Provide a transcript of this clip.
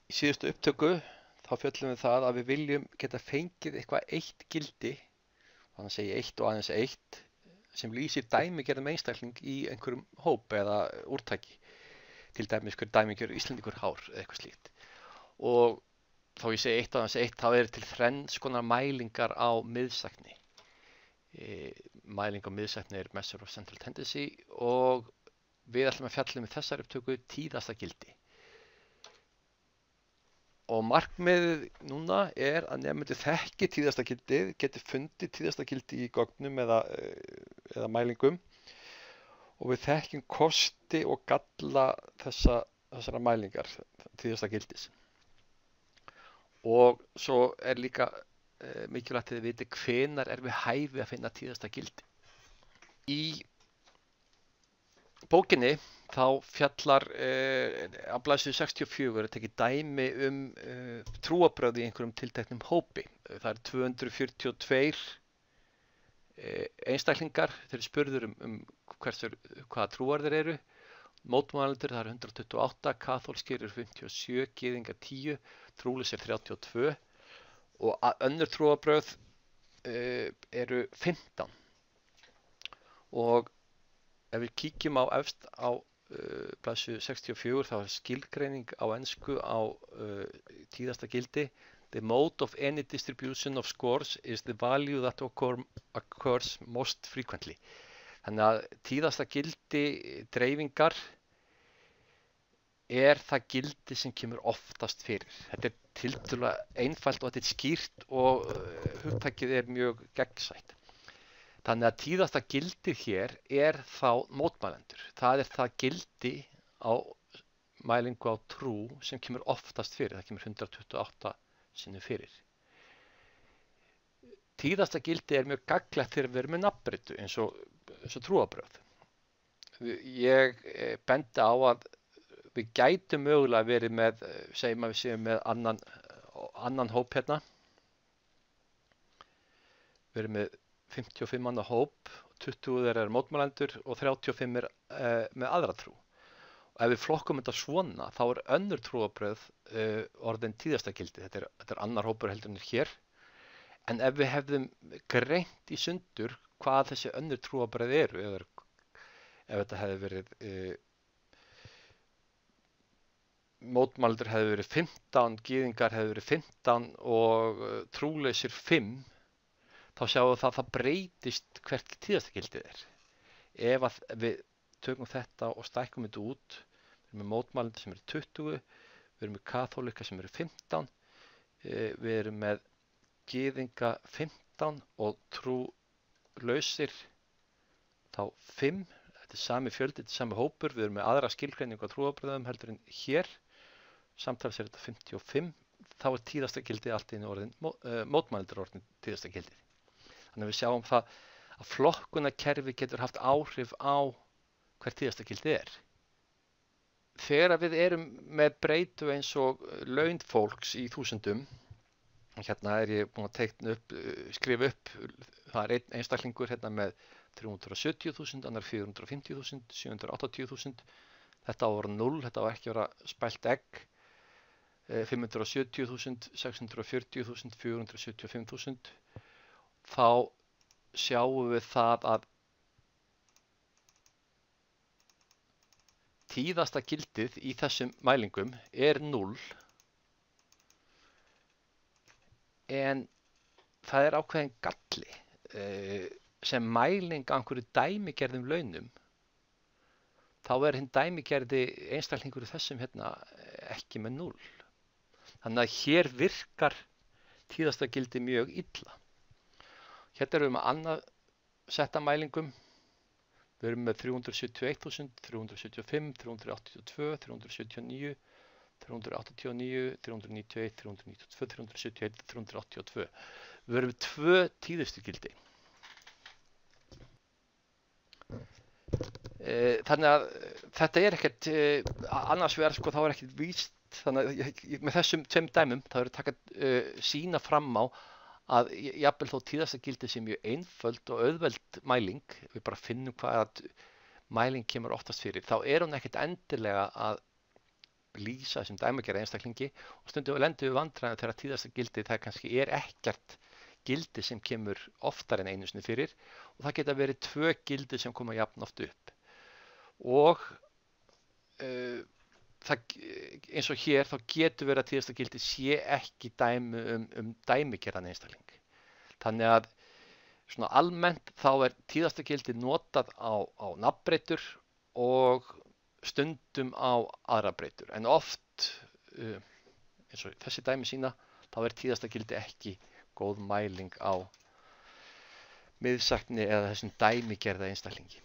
Í síðustu upptöku þá fjöllum við það að við viljum geta fengið eitthvað eitt gildi, þannig að segja eitt og aðeins eitt, sem lýsir dæmigerðum einstakling í einhverjum hóp eða úrtaki, til dæmis hver dæmigerður Íslendingur hár eða eitthvað slíkt. Og þá ég segi eitt og aðeins eitt, þá eru til þrenns konar mælingar á miðsækni. Mæling á miðsækni er Measure of Central Tendency og við ætlum að fjalla með þessari upptöku tíðasta gildi. Og markmiðið núna er að nemendur þekki tíðasta gildið, geti fundið tíðasta gildi í gögnum eða mælingum og við þekkjum kosti og galla þessara mælingar, tíðasta gildis. Og svo er líka mikilvægt að þið viti hvenær er við hæfi að finna tíðasta gildi. Í bókinni þá fjallar á blaðsíðu 64 er tekið dæmi trúarbrögð í einhverjum tilteknum hópi. Það eru 242 einstaklingar, þeir eru spurður hvaða trúar þeir eru. Mótmælendur, það eru 128, kaþólskir eru 57, gyðingar 10, trúlausir 32 og önnur trúarbrögð eru 15. Og ef við kíkjum á efst á blaðsíðu 64 þá er skilgreining á ensku á tíðasta gildi. The mode of any distribution of scores is the value that occurs most frequently. Þannig að tíðasta gildi dreifingar er það gildi sem kemur oftast fyrir. Þetta er tiltölulega einfalt og þetta er skýrt og hugtakið er mjög gegnsætt. Þannig að tíðasta gildið hér er þá mótmælendur. Það er það gildi á mælingu á trú sem kemur oftast fyrir. Það kemur 128 sinnum fyrir. Tíðasta gildi er mjög gagnlegt þegar við erum með nafnbreytu eins og trúarbrögð. Ég bendi á að við gætum mögulega verið með, segjum að við séum með annan hóp hérna. Við erum með 55 manna hóp, 20 þeirra eru mótmælendur og 35 með aðra trú. Og ef við flokkum þetta svona, þá er önnur trúarbrögð orðin tíðasta gildi. Þetta er annar hópur heldur en hér. En ef við hefðum greint í sundur hvað þessi önnur trúarbrögð eru, ef þetta hefði verið mótmælendur hefði verið 15, gyðingar hefði verið 15 og trúlausir 5, þá sjáum við það breytist hvert tíðasta gildið er. Ef að við tökum þetta og stækkum þetta út, við erum með mótmælendur sem eru 20, við erum með kaþólika sem eru 15, við erum með gyðinga 15 og trúlausir þá 5, þetta er sami fjöldi, þetta er sami hópur, við erum með aðra skilgreiningu á trúarbrögðum heldur en hér, samtals er þetta 55, þá er tíðasta gildið allt í einu orðin, mótmælendur orðin tíðasta gildið. Þannig að við sjáum það að flokkunarkerfi getur haft áhrif á hver tíðasta gildið er. Þegar við erum með breytu eins og laun fólks í þúsundum, hérna er ég búin að skrifa upp, það er einn einstaklingur hérna með 370.000, annar 450.000, 780.000, þetta á að vera 0, þetta á ekki að vera spælt egg, 570.000, 640.000, 475.000, þá sjáum við það að tíðasta gildið í þessum mælingum er 0, en það er ákveðin galli sem mæling á einhverju dæmigerðum launum, þá er hinn dæmigerði einstaklingur í þessum hérna ekki með 0. Þannig að hér virkar tíðasta gildi mjög illa. Hérna erum við með annað setta mælingum. Við erum með 371.000, 375, 382, 379, 389, 391, 392, 371, 382. Við erum með 2 tíðustu gildi. Þannig að þetta er ekkert, annars vegar sko þá er ekkert víst, þannig að með þessum 2 dæmum þá er þetta sína fram á að jafnvel þó tíðasta gildi sé mjög einföld og auðveld mæling, við bara finnum hvað mæling kemur oftast fyrir, þá er hún ekkert endilega að lýsa þessum dæmigerða einstaklingi og stundum lendum við vandræðum þegar tíðasta gildi það kannski ekkert gildi sem kemur oftar en einu sinni fyrir og það geta verið 2 gildi sem koma jafn oft upp og eins og hér þá getur verið að tíðasta gildi sé ekki dæmi dæmigerðan einstakling. Þannig að svona almennt þá tíðasta gildi notað á nafnbreytur og stundum á aðra breytur en oft eins og þessi dæmi sína þá tíðasta gildi ekki góð mæling á miðsagni eða þessum dæmigerða einstaklingi.